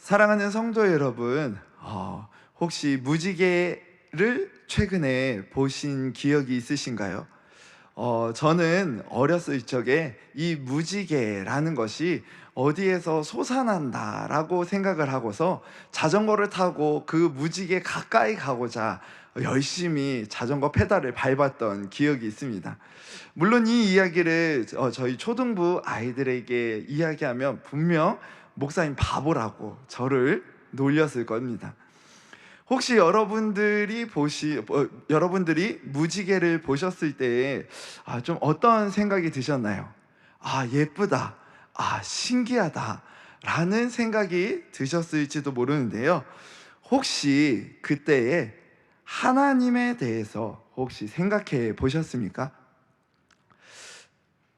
사랑하는 성도 여러분, 혹시 무지개를 최근에 보신 기억이 있으신가요? 저는 어렸을 적에 이 무지개라는 것이 어디에서 솟아난다라고 생각을 하고서 자전거를 타고 그 무지개 가까이 가고자 열심히 자전거 페달을 밟았던 기억이 있습니다. 물론 이 이야기를 저희 초등부 아이들에게 이야기하면 분명 목사님 바보라고 저를 놀렸을 겁니다. 혹시 여러분들이 무지개를 보셨을 때 좀 어떤 생각이 드셨나요? 예쁘다, 신기하다 라는 생각이 드셨을지도 모르는데요. 혹시 그때에 하나님에 대해서 혹시 생각해 보셨습니까?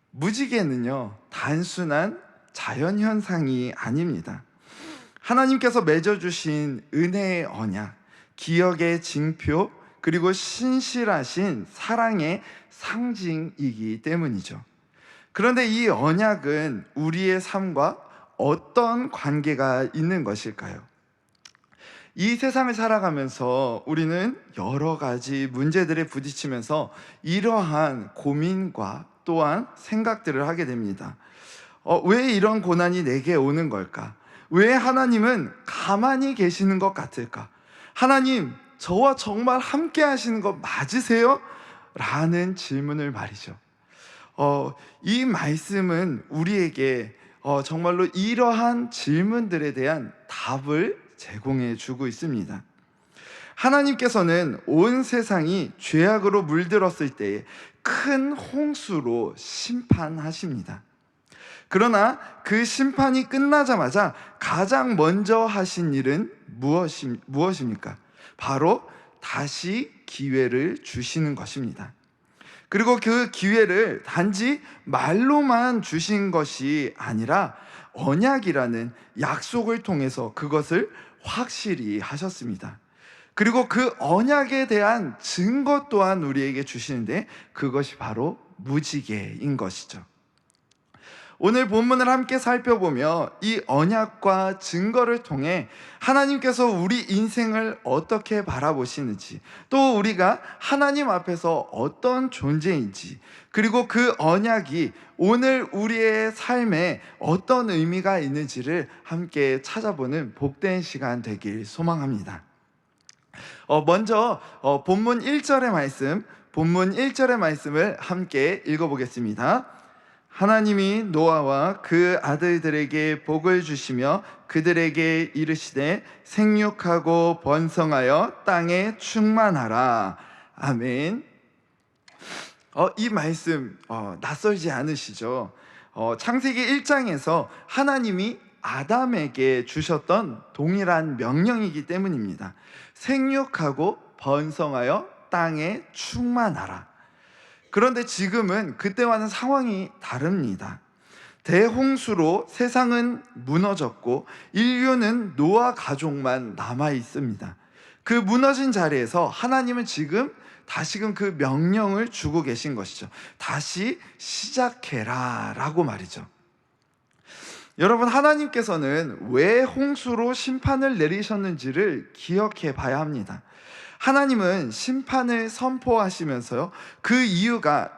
무지개는요, 단순한 자연현상이 아닙니다. 하나님께서 맺어주신 은혜의 언약, 기억의 징표, 그리고 신실하신 사랑의 상징이기 때문이죠. 그런데 이 언약은 우리의 삶과 어떤 관계가 있는 것일까요? 이 세상을 살아가면서 우리는 여러 가지 문제들에 부딪히면서 이러한 고민과 또한 생각들을 하게 됩니다. 왜 이런 고난이 내게 오는 걸까? 왜 하나님은 가만히 계시는 것 같을까? 하나님, 저와 정말 함께 하시는 거 맞으세요? 라는 질문을 말이죠. 이 말씀은 우리에게 정말로 이러한 질문들에 대한 답을 제공해 주고 있습니다. 하나님께서는 온 세상이 죄악으로 물들었을 때에 큰 홍수로 심판하십니다. 그러나 그 심판이 끝나자마자 가장 먼저 하신 일은 무엇입니까? 바로 다시 기회를 주시는 것입니다. 그리고 그 기회를 단지 말로만 주신 것이 아니라 언약이라는 약속을 통해서 그것을 확실히 하셨습니다. 그리고 그 언약에 대한 증거 또한 우리에게 주시는데 그것이 바로 무지개인 것이죠. 오늘 본문을 함께 살펴보며 이 언약과 증거를 통해 하나님께서 우리 인생을 어떻게 바라보시는지, 또 우리가 하나님 앞에서 어떤 존재인지, 그리고 그 언약이 오늘 우리의 삶에 어떤 의미가 있는지를 함께 찾아보는 복된 시간 되길 소망합니다. 먼저 본문 1절의 말씀을 함께 읽어보겠습니다. 하나님이 노아와 그 아들들에게 복을 주시며 그들에게 이르시되 생육하고 번성하여 땅에 충만하라. 아멘. 이 말씀 낯설지 않으시죠? 창세기 1장에서 하나님이 아담에게 주셨던 동일한 명령이기 때문입니다. 생육하고 번성하여 땅에 충만하라. 그런데 지금은 그때와는 상황이 다릅니다. 대홍수로 세상은 무너졌고 인류는 노아 가족만 남아 있습니다. 그 무너진 자리에서 하나님은 지금 다시금 그 명령을 주고 계신 것이죠. 다시 시작해라 라고 말이죠. 여러분, 하나님께서는 왜 홍수로 심판을 내리셨는지를 기억해 봐야 합니다. 하나님은 심판을 선포하시면서요, 그 이유가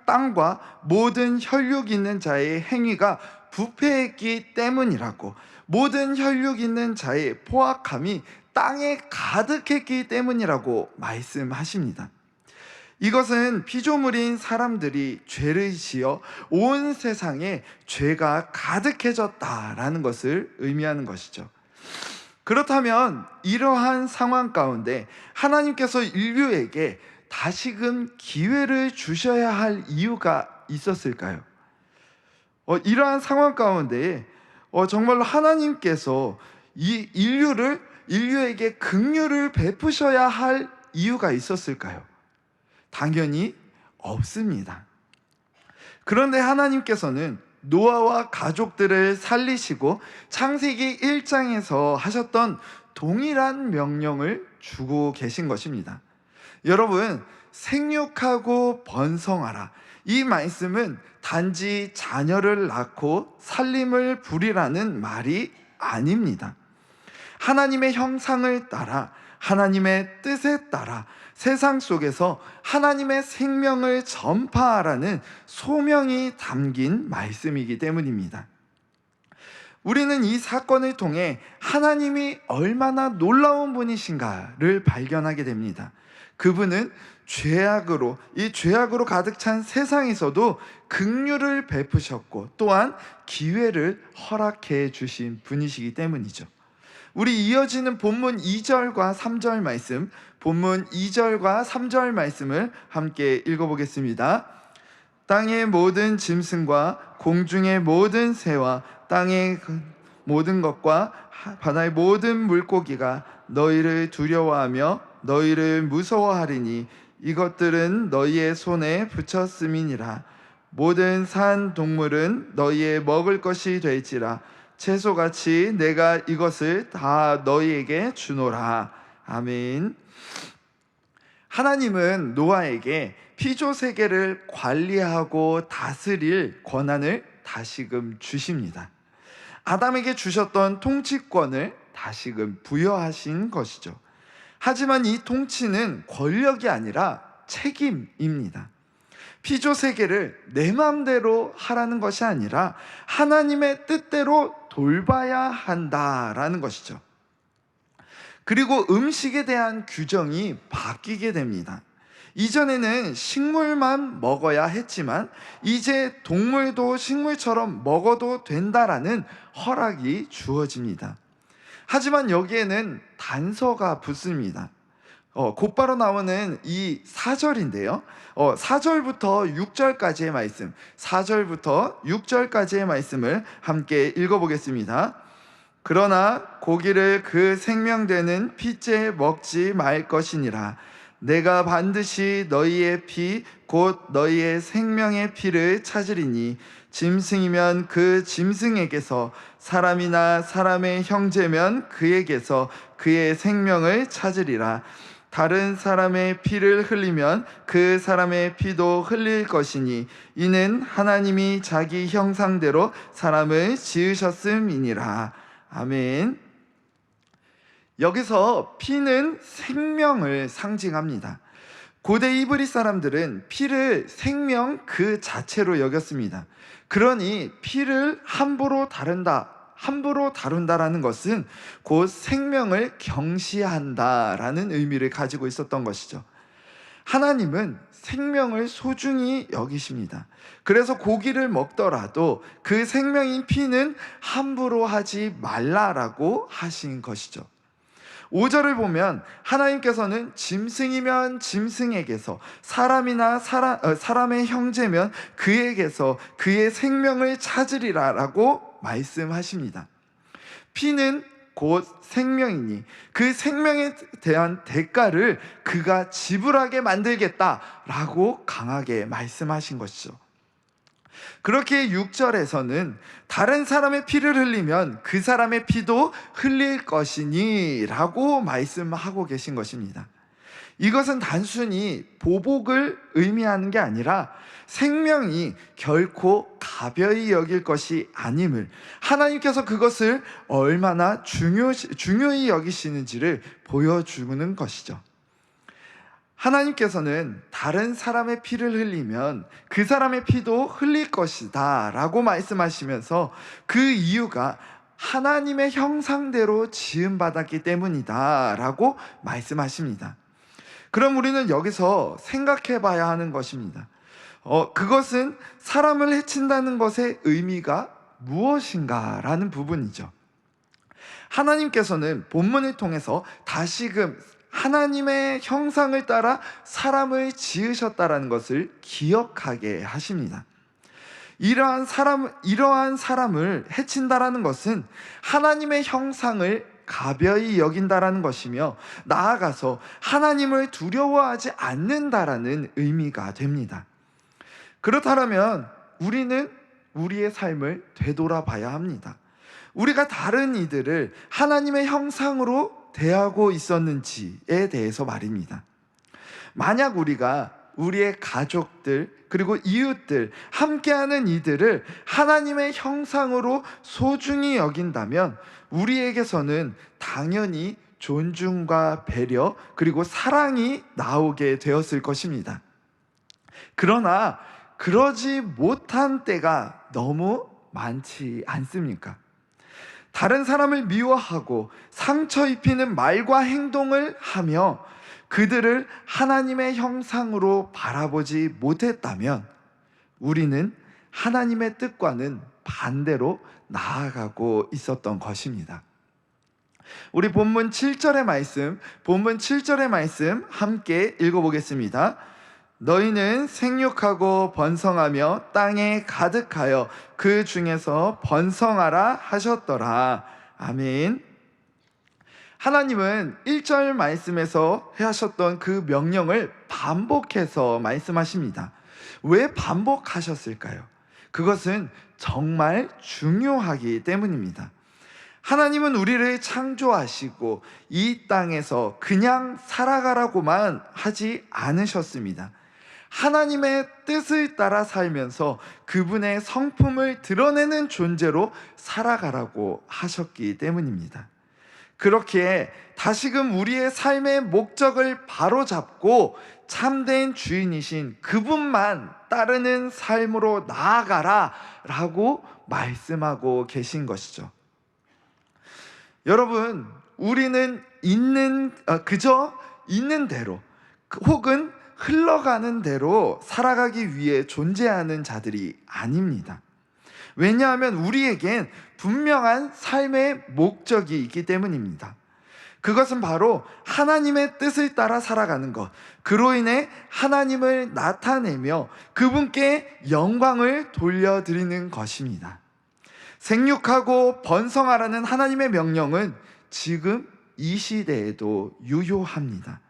땅과 모든 혈육 있는 자의 행위가 부패했기 때문이라고, 모든 혈육 있는 자의 포악함이 땅에 가득했기 때문이라고 말씀하십니다. 이것은 피조물인 사람들이 죄를 지어 온 세상에 죄가 가득해졌다라는 것을 의미하는 것이죠. 그렇다면 이러한 상황 가운데 하나님께서 인류에게 다시금 기회를 주셔야 할 이유가 있었을까요? 이러한 상황 가운데 정말로 하나님께서 이 인류에게 긍휼을 베푸셔야 할 이유가 있었을까요? 당연히 없습니다. 그런데 하나님께서는 노아와 가족들을 살리시고 창세기 1장에서 하셨던 동일한 명령을 주고 계신 것입니다. 여러분, 생육하고 번성하라, 이 말씀은 단지 자녀를 낳고 살림을 부리라는 말이 아닙니다. 하나님의 형상을 따라 하나님의 뜻에 따라 세상 속에서 하나님의 생명을 전파하라는 소명이 담긴 말씀이기 때문입니다. 우리는 이 사건을 통해 하나님이 얼마나 놀라운 분이신가를 발견하게 됩니다. 그분은 죄악으로 가득 찬 세상에서도 긍휼을 베푸셨고 또한 기회를 허락해 주신 분이시기 때문이죠. 우리 이어지는 본문 2절과 3절 말씀, 본문 2절과 3절 말씀을 함께 읽어보겠습니다. 땅의 모든 짐승과 공중의 모든 새와 땅의 모든 것과 바다의 모든 물고기가 너희를 두려워하며 너희를 무서워하리니 이것들은 너희의 손에 붙였음이니라. 모든 산 동물은 너희의 먹을 것이 될지라. 채소같이 내가 이것을 다 너희에게 주노라. 아멘. 하나님은 노아에게 피조 세계를 관리하고 다스릴 권한을 다시금 주십니다. 아담에게 주셨던 통치권을 다시금 부여하신 것이죠. 하지만 이 통치는 권력이 아니라 책임입니다. 피조 세계를 내 마음대로 하라는 것이 아니라 하나님의 뜻대로 돌봐야 한다라는 것이죠. 그리고 음식에 대한 규정이 바뀌게 됩니다. 이전에는 식물만 먹어야 했지만 이제 동물도 식물처럼 먹어도 된다라는 허락이 주어집니다. 하지만 여기에는 단서가 붙습니다. 곧바로 나오는 이 4절인데요. 4절부터 6절까지의 말씀, 4절부터 6절까지의 말씀을 함께 읽어보겠습니다. 그러나 고기를 그 생명되는 피째 먹지 말 것이니라. 내가 반드시 너희의 피, 곧 너희의 생명의 피를 찾으리니 짐승이면 그 짐승에게서, 사람이나 사람의 형제면 그에게서 그의 생명을 찾으리라. 다른 사람의 피를 흘리면 그 사람의 피도 흘릴 것이니 이는 하나님이 자기 형상대로 사람을 지으셨음이니라. 아멘. 여기서 피는 생명을 상징합니다. 고대 이브리 사람들은 피를 생명 그 자체로 여겼습니다. 그러니 피를 함부로 다룬다라는 것은 곧 생명을 경시한다라는 의미를 가지고 있었던 것이죠. 하나님은 생명을 소중히 여기십니다. 그래서 고기를 먹더라도 그 생명인 피는 함부로 하지 말라라고 하신 것이죠. 5절을 보면 하나님께서는 짐승이면 짐승에게서, 사람이나 사람의 형제면 그에게서 그의 생명을 찾으리라라고 말씀하십니다. 피는 곧 생명이니 그 생명에 대한 대가를 그가 지불하게 만들겠다라고 강하게 말씀하신 것이죠. 그렇게 6절에서는 다른 사람의 피를 흘리면 그 사람의 피도 흘릴 것이니 라고 말씀하고 계신 것입니다. 이것은 단순히 보복을 의미하는 게 아니라 생명이 결코 가벼이 여길 것이 아님을, 하나님께서 그것을 얼마나 중요히 여기시는지를 보여주는 것이죠. 하나님께서는 다른 사람의 피를 흘리면 그 사람의 피도 흘릴 것이다 라고 말씀하시면서 그 이유가 하나님의 형상대로 지음받았기 때문이다 라고 말씀하십니다. 그럼 우리는 여기서 생각해 봐야 하는 것입니다. 그것은 사람을 해친다는 것의 의미가 무엇인가 라는 부분이죠. 하나님께서는 본문을 통해서 다시금 하나님의 형상을 따라 사람을 지으셨다라는 것을 기억하게 하십니다. 이러한 사람을 해친다라는 것은 하나님의 형상을 가벼이 여긴다라는 것이며, 나아가서 하나님을 두려워하지 않는다라는 의미가 됩니다. 그렇다면 우리는 우리의 삶을 되돌아봐야 합니다. 우리가 다른 이들을 하나님의 형상으로 대하고 있었는지에 대해서 말입니다. 만약 우리가 우리의 가족들 그리고 이웃들, 함께하는 이들을 하나님의 형상으로 소중히 여긴다면 우리에게서는 당연히 존중과 배려 그리고 사랑이 나오게 되었을 것입니다. 그러나 그러지 못한 때가 너무 많지 않습니까? 다른 사람을 미워하고 상처 입히는 말과 행동을 하며 그들을 하나님의 형상으로 바라보지 못했다면 우리는 하나님의 뜻과는 반대로 나아가고 있었던 것입니다. 우리 본문 7절의 말씀 함께 읽어보겠습니다. 너희는 생육하고 번성하며 땅에 가득하여 그 중에서 번성하라 하셨더라. 아멘. 하나님은 1절 말씀에서 하셨던 그 명령을 반복해서 말씀하십니다. 왜 반복하셨을까요? 그것은 정말 중요하기 때문입니다. 하나님은 우리를 창조하시고 이 땅에서 그냥 살아가라고만 하지 않으셨습니다. 하나님의 뜻을 따라 살면서 그분의 성품을 드러내는 존재로 살아가라고 하셨기 때문입니다. 그렇기에 다시금 우리의 삶의 목적을 바로잡고 참된 주인이신 그분만 따르는 삶으로 나아가라 라고 말씀하고 계신 것이죠. 여러분, 우리는 그저 있는 대로 혹은 흘러가는 대로 살아가기 위해 존재하는 자들이 아닙니다. 왜냐하면 우리에겐 분명한 삶의 목적이 있기 때문입니다. 그것은 바로 하나님의 뜻을 따라 살아가는 것, 그로 인해 하나님을 나타내며 그분께 영광을 돌려드리는 것입니다. 생육하고 번성하라는 하나님의 명령은 지금 이 시대에도 유효합니다.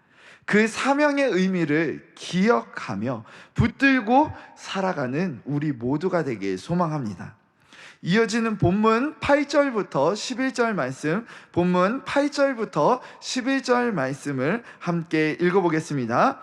그 사명의 의미를 기억하며 붙들고 살아가는 우리 모두가 되길 소망합니다. 이어지는 본문 8절부터 11절 말씀, 본문 8절부터 11절 말씀을 함께 읽어보겠습니다.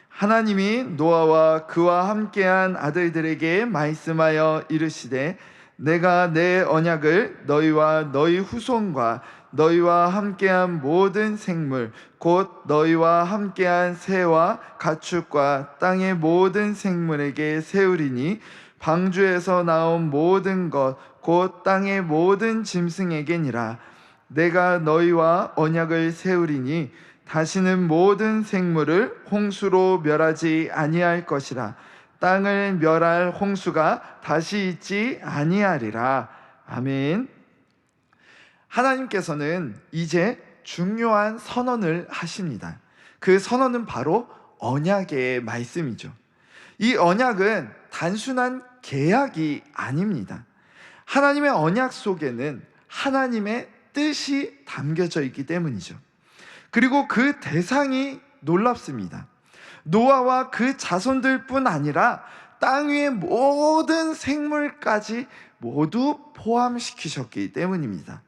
하나님이 노아와 그와 함께한 아들들에게 말씀하여 이르시되 내가 내 언약을 너희와 너희 후손과 너희와 함께한 모든 생물 곧 너희와 함께한 새와 가축과 땅의 모든 생물에게 세우리니 방주에서 나온 모든 것 곧 땅의 모든 짐승에게니라. 내가 너희와 언약을 세우리니 다시는 모든 생물을 홍수로 멸하지 아니할 것이라. 땅을 멸할 홍수가 다시 있지 아니하리라. 아멘. 하나님께서는 이제 중요한 선언을 하십니다. 그 선언은 바로 언약의 말씀이죠. 이 언약은 단순한 계약이 아닙니다. 하나님의 언약 속에는 하나님의 뜻이 담겨져 있기 때문이죠. 그리고 그 대상이 놀랍습니다. 노아와 그 자손들뿐 아니라 땅 위의 모든 생물까지 모두 포함시키셨기 때문입니다.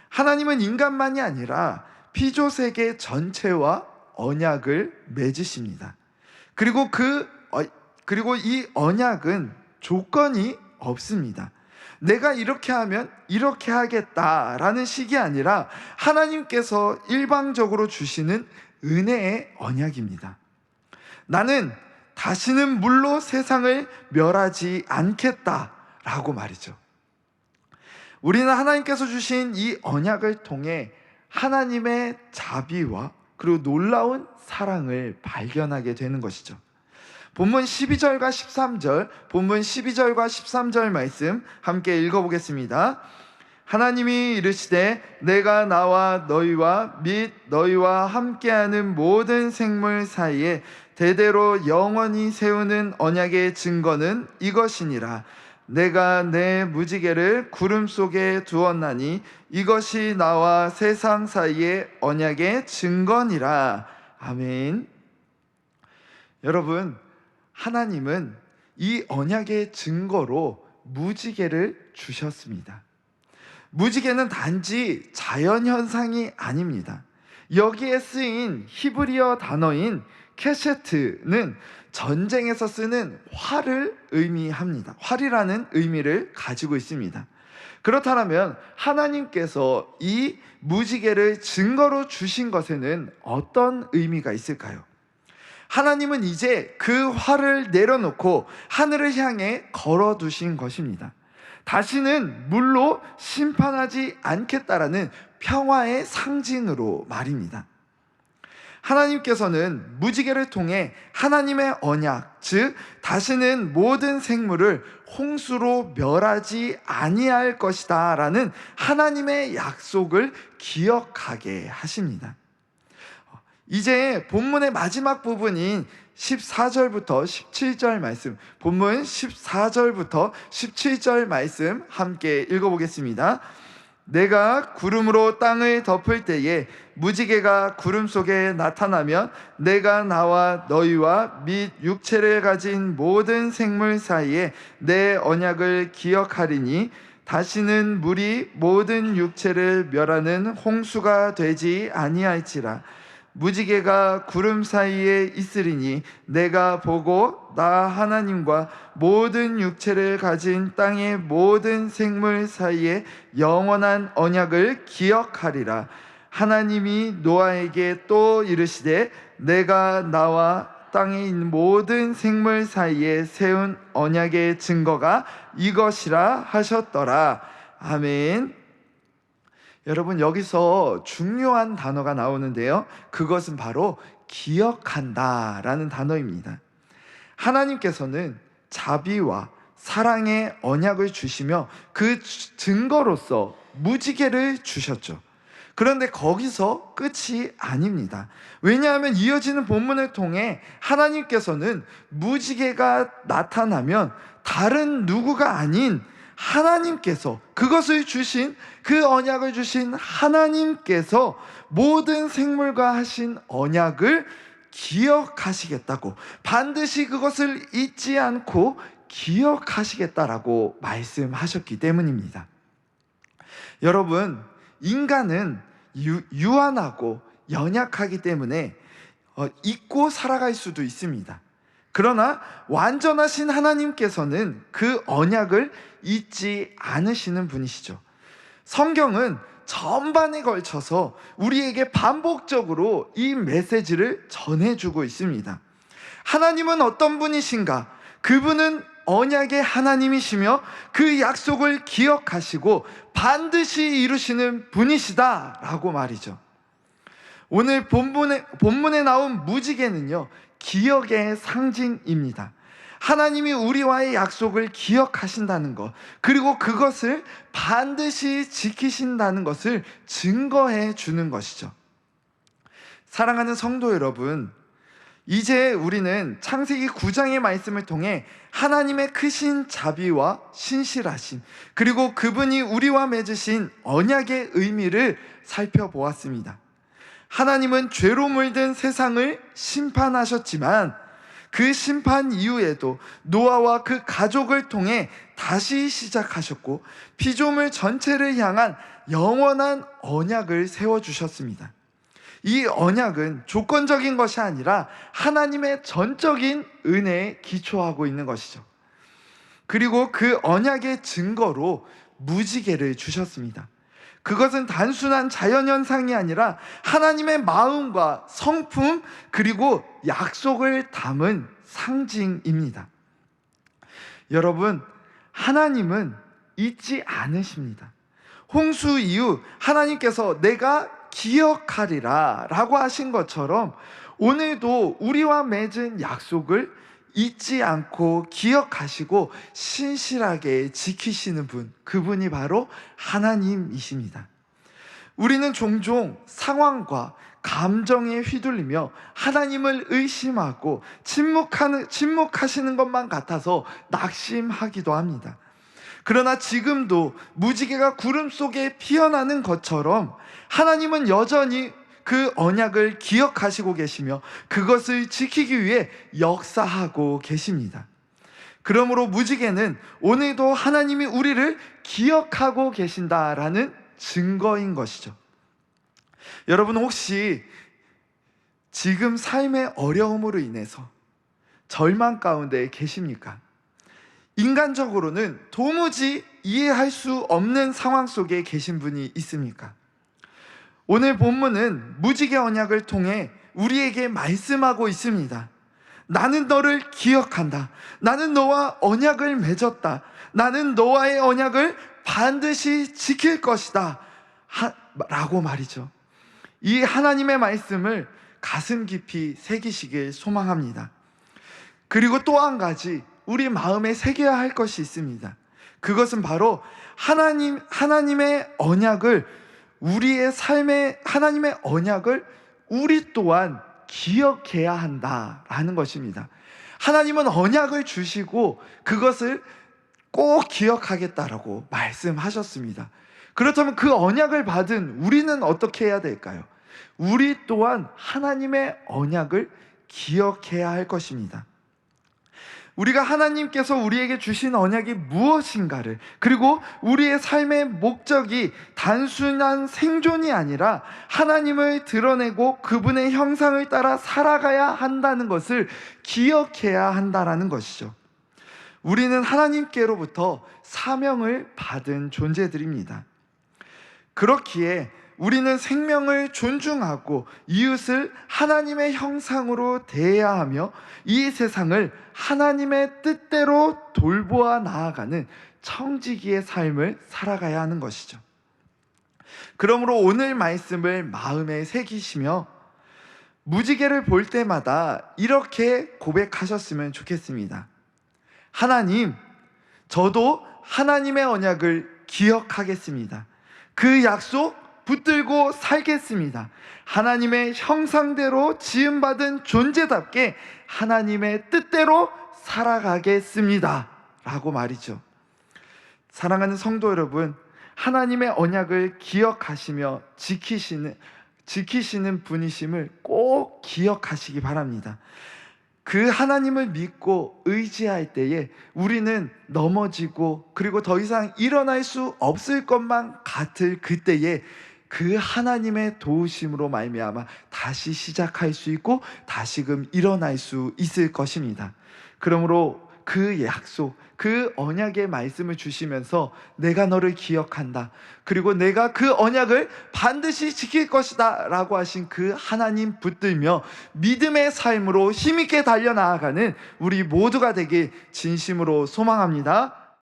하나님은 인간만이 아니라 피조세계 전체와 언약을 맺으십니다. 그리고 이 언약은 조건이 없습니다. 내가 이렇게 하면 이렇게 하겠다라는 식이 아니라 하나님께서 일방적으로 주시는 은혜의 언약입니다. 나는 다시는 물로 세상을 멸하지 않겠다라고 말이죠. 우리는 하나님께서 주신 이 언약을 통해 하나님의 자비와 그리고 놀라운 사랑을 발견하게 되는 것이죠. 본문 12절과 13절 말씀 함께 읽어보겠습니다. 하나님이 이르시되 내가 나와 너희와 및 너희와 함께하는 모든 생물 사이에 대대로 영원히 세우는 언약의 증거는 이것이니라. 내가 내 무지개를 구름 속에 두었나니 이것이 나와 세상 사이의 언약의 증거니라. 아멘. 여러분, 하나님은 이 언약의 증거로 무지개를 주셨습니다. 무지개는 단지 자연현상이 아닙니다. 여기에 쓰인 히브리어 단어인 캐셰트는 전쟁에서 쓰는 활을 의미합니다. 활이라는 의미를 가지고 있습니다. 그렇다면 하나님께서 이 무지개를 증거로 주신 것에는 어떤 의미가 있을까요? 하나님은 이제 그 활을 내려놓고 하늘을 향해 걸어두신 것입니다. 다시는 물로 심판하지 않겠다라는 평화의 상징으로 말입니다. 하나님께서는 무지개를 통해 하나님의 언약, 즉 다시는 모든 생물을 홍수로 멸하지 아니할 것이다 라는 하나님의 약속을 기억하게 하십니다. 이제 본문의 마지막 부분인 14절부터 17절 말씀, 본문 14절부터 17절 말씀 함께 읽어보겠습니다. 내가 구름으로 땅을 덮을 때에 무지개가 구름 속에 나타나면 내가 나와 너희와 및 육체를 가진 모든 생물 사이에 내 언약을 기억하리니 다시는 물이 모든 육체를 멸하는 홍수가 되지 아니할지라. 무지개가 구름 사이에 있으리니 내가 보고 나 하나님과 모든 육체를 가진 땅의 모든 생물 사이에 영원한 언약을 기억하리라. 하나님이 노아에게 또 이르시되 내가 나와 땅에 있는 모든 생물 사이에 세운 언약의 증거가 이것이라 하셨더라. 아멘. 여러분, 여기서 중요한 단어가 나오는데요, 그것은 바로 기억한다 라는 단어입니다. 하나님께서는 자비와 사랑의 언약을 주시며 그 증거로서 무지개를 주셨죠. 그런데 거기서 끝이 아닙니다. 왜냐하면 이어지는 본문을 통해 하나님께서는 무지개가 나타나면 다른 누구가 아닌 하나님께서, 그것을 주신, 그 언약을 주신 하나님께서 모든 생물과 하신 언약을 기억하시겠다고, 반드시 그것을 잊지 않고 기억하시겠다라고 말씀하셨기 때문입니다. 여러분, 인간은 유한하고 연약하기 때문에 잊고 살아갈 수도 있습니다. 그러나 완전하신 하나님께서는 그 언약을 잊지 않으시는 분이시죠. 성경은 전반에 걸쳐서 우리에게 반복적으로 이 메시지를 전해주고 있습니다. 하나님은 어떤 분이신가? 그분은 언약의 하나님이시며 그 약속을 기억하시고 반드시 이루시는 분이시다라고 말이죠. 오늘 본문에 나온 무지개는요, 기억의 상징입니다. 하나님이 우리와의 약속을 기억하신다는 것, 그리고 그것을 반드시 지키신다는 것을 증거해 주는 것이죠. 사랑하는 성도 여러분, 이제 우리는 창세기 9장의 말씀을 통해 하나님의 크신 자비와 신실하심, 그리고 그분이 우리와 맺으신 언약의 의미를 살펴보았습니다. 하나님은 죄로 물든 세상을 심판하셨지만 그 심판 이후에도 노아와 그 가족을 통해 다시 시작하셨고 피조물 전체를 향한 영원한 언약을 세워주셨습니다. 이 언약은 조건적인 것이 아니라 하나님의 전적인 은혜에 기초하고 있는 것이죠. 그리고 그 언약의 증거로 무지개를 주셨습니다. 그것은 단순한 자연현상이 아니라 하나님의 마음과 성품, 그리고 약속을 담은 상징입니다. 여러분, 하나님은 잊지 않으십니다. 홍수 이후 하나님께서 내가 기억하리라 라고 하신 것처럼 오늘도 우리와 맺은 약속을 잊지 않고 기억하시고 신실하게 지키시는 분, 그분이 바로 하나님이십니다. 우리는 종종 상황과 감정에 휘둘리며 하나님을 의심하고 침묵하시는 것만 같아서 낙심하기도 합니다. 그러나 지금도 무지개가 구름 속에 피어나는 것처럼 하나님은 여전히 그 언약을 기억하시고 계시며 그것을 지키기 위해 역사하고 계십니다. 그러므로 무지개는 오늘도 하나님이 우리를 기억하고 계신다라는 증거인 것이죠. 여러분, 혹시 지금 삶의 어려움으로 인해서 절망 가운데 계십니까? 인간적으로는 도무지 이해할 수 없는 상황 속에 계신 분이 있습니까? 오늘 본문은 무지개 언약을 통해 우리에게 말씀하고 있습니다. 나는 너를 기억한다. 나는 너와 언약을 맺었다. 나는 너와의 언약을 반드시 지킬 것이다. 라고 말이죠. 이 하나님의 말씀을 가슴 깊이 새기시길 소망합니다. 그리고 또 한 가지 우리 마음에 새겨야 할 것이 있습니다. 그것은 바로 하나님의 언약을, 우리의 삶의 하나님의 언약을 우리 또한 기억해야 한다라는 것입니다. 하나님은 언약을 주시고 그것을 꼭 기억하겠다라고 말씀하셨습니다. 그렇다면 그 언약을 받은 우리는 어떻게 해야 될까요? 우리 또한 하나님의 언약을 기억해야 할 것입니다. 우리가 하나님께서 우리에게 주신 언약이 무엇인가를, 그리고 우리의 삶의 목적이 단순한 생존이 아니라 하나님을 드러내고 그분의 형상을 따라 살아가야 한다는 것을 기억해야 한다는 것이죠. 우리는 하나님께로부터 사명을 받은 존재들입니다. 그렇기에 우리는 생명을 존중하고 이웃을 하나님의 형상으로 대해야 하며 이 세상을 하나님의 뜻대로 돌보아 나아가는 청지기의 삶을 살아가야 하는 것이죠. 그러므로 오늘 말씀을 마음에 새기시며 무지개를 볼 때마다 이렇게 고백하셨으면 좋겠습니다. 하나님, 저도 하나님의 언약을 기억하겠습니다. 그 약속 붙들고 살겠습니다. 하나님의 형상대로 지음받은 존재답게 하나님의 뜻대로 살아가겠습니다. 라고 말이죠. 사랑하는 성도 여러분, 하나님의 언약을 기억하시며 지키시는 분이심을 꼭 기억하시기 바랍니다. 그 하나님을 믿고 의지할 때에 우리는 넘어지고 그리고 더 이상 일어날 수 없을 것만 같을 그때에 그 하나님의 도우심으로 말미암아 다시 시작할 수 있고 다시금 일어날 수 있을 것입니다. 그러므로 그 약속, 그 언약의 말씀을 주시면서 내가 너를 기억한다, 그리고 내가 그 언약을 반드시 지킬 것이다 라고 하신 그 하나님 붙들며 믿음의 삶으로 힘있게 달려나아가는 우리 모두가 되길 진심으로 소망합니다.